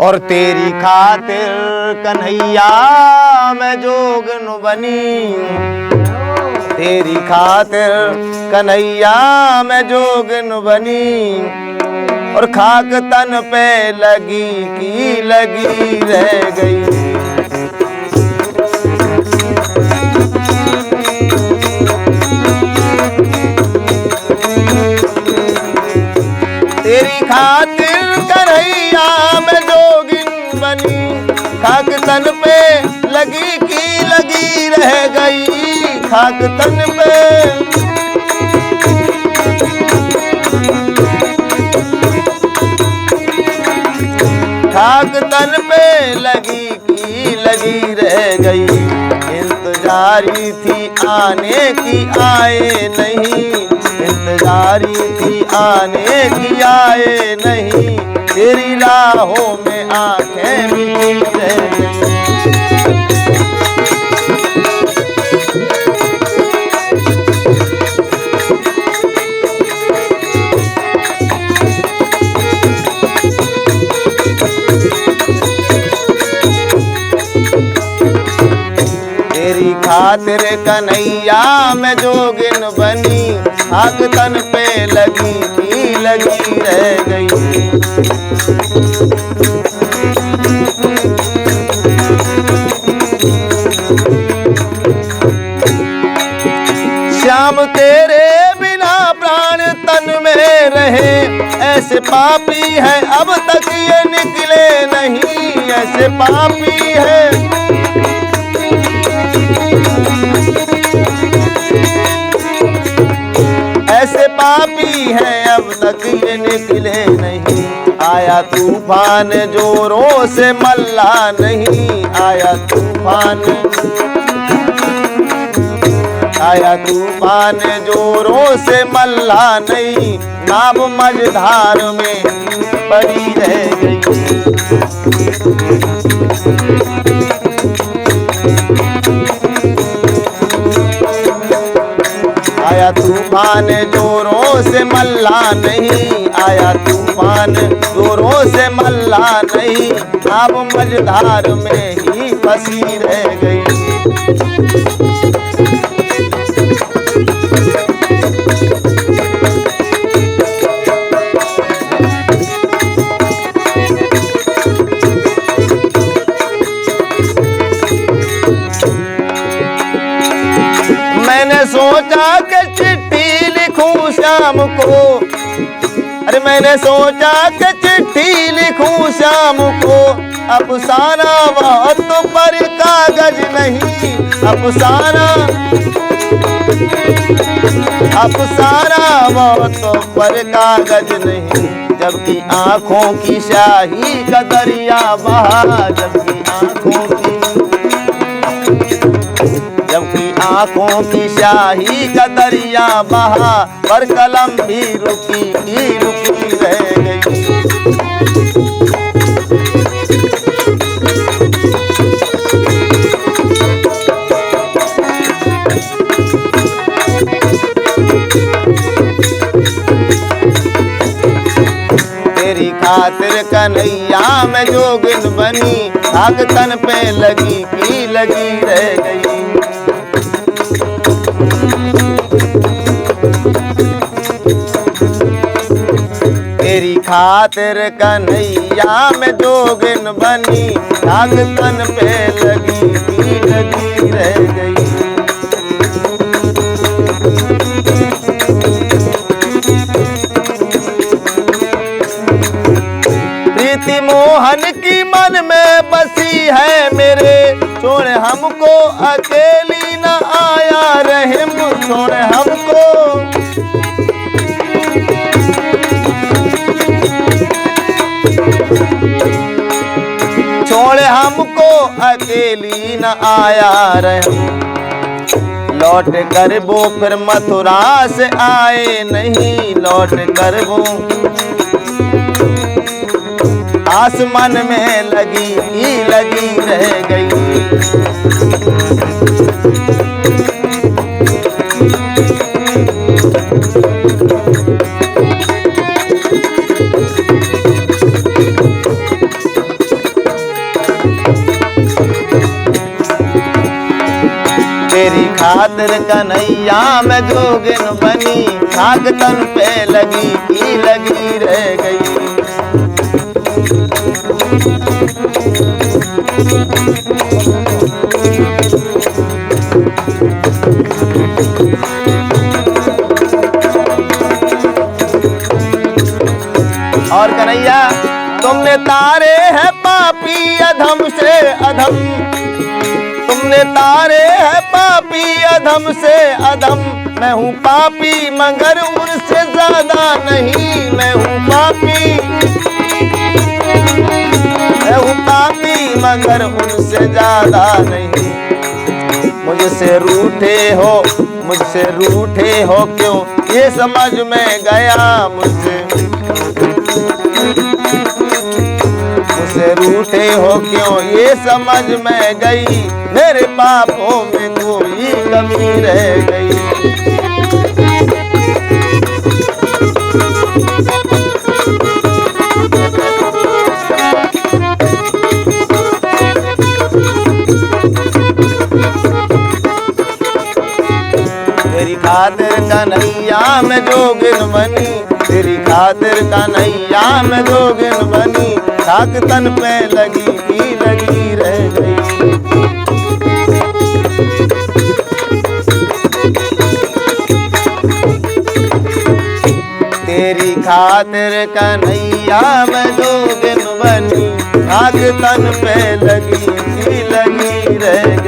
और तेरी खातिर कन्हैया मैं जोगन बनी, तेरी खातिर कन्हैया मैं जोगन बनी। और खाक तन पे लगी की लगी रह गई। तेरी खातिर कन्हैया मैं जोगिन बनी, खाक तन पे लगी की लगी रह गई। खाक तन पे खाक तन पे लगी की लगी रह गई। इंतजारी थी आने की आए नहीं, इंतजारी थी आने की आए नहीं। तेरी राहों में आंखें भी रह गई। तेरी खातिर कन्हैया मैं जोगिन बनी, खाक तन पे लगी की लगी रह गई। श्याम तेरे बिना प्राण तन में रहे, ऐसे पापी है अब तक ये निकले नहीं। ऐसे पापी है ऐसे पापी हैं अब तक ये निकले नहीं। आया तूफान जोरों से मल्ला नहीं, आया तूफान आया तूफान जोरों से मल्ला नहीं। नाव मझधार में पड़ी रह गई। आया तूफान जोरों से मल्ला नहीं, आया तूफान जोरों से मल्ला नहीं। नाव मझधार में ही फंसी रह गई। मैंने सोचा कि चिट्ठी लिखूं शाम को, अरे मैंने सोचा कि चिट्ठी लिखूं शाम को। अफसाना बहुत पर कागज नहीं, अफसाना बहुत पर कागज नहीं। जबकि आंखों की स्याही का दरिया बहा, जबकि आंखों की स्याही का दरिया बहा। पर कलम भी रुकी रह गई। तेरी खातिर कन्हैया मैं जोगिन बनी, खाक तन पे लगी की लगी रह गई। तेरी खातिर कन्हैया मैं जोगिन बनी, खाक तन पे लगी की लगी रह गई। प्रीति मोहन की मन में बसी है मेरे, छोड़ हमको अकेली न आया रहम। छोड़ हमको हमको अकेली न आया रहम। लौट कर वो फिर मथुरा से आए नहीं, लौट कर वो आसमान में लगी रह गई। खातिर कन्हैया मैं जोगिन बनी, खाक तन पे लगी रह गई। और कन्हैया तुमने तारे हैं पापी अधम से अधम, तुमने तारे हैं पापी अधम से अधम, मैं हूँ पापी मगर उनसे ज्यादा नहीं, मैं हूँ पापी, मैं हूँ पापी मगर उनसे ज्यादा नहीं। मुझसे रूठे हो क्यों ये समझ में गया मुझसे रूठे हो क्यों ये समझ में गई, मेरे पापों में कोई कमी रह गई। तेरी खातिर कन्हैया मैं जोगिन बनी, तेरी खातिर कन्हैया मैं जोगिन बनी, खाक तन पे लगी रह गई। तेरी खातिर कन्हैया मैं जोगिन बनी, खाक तन पे लगी रह गई।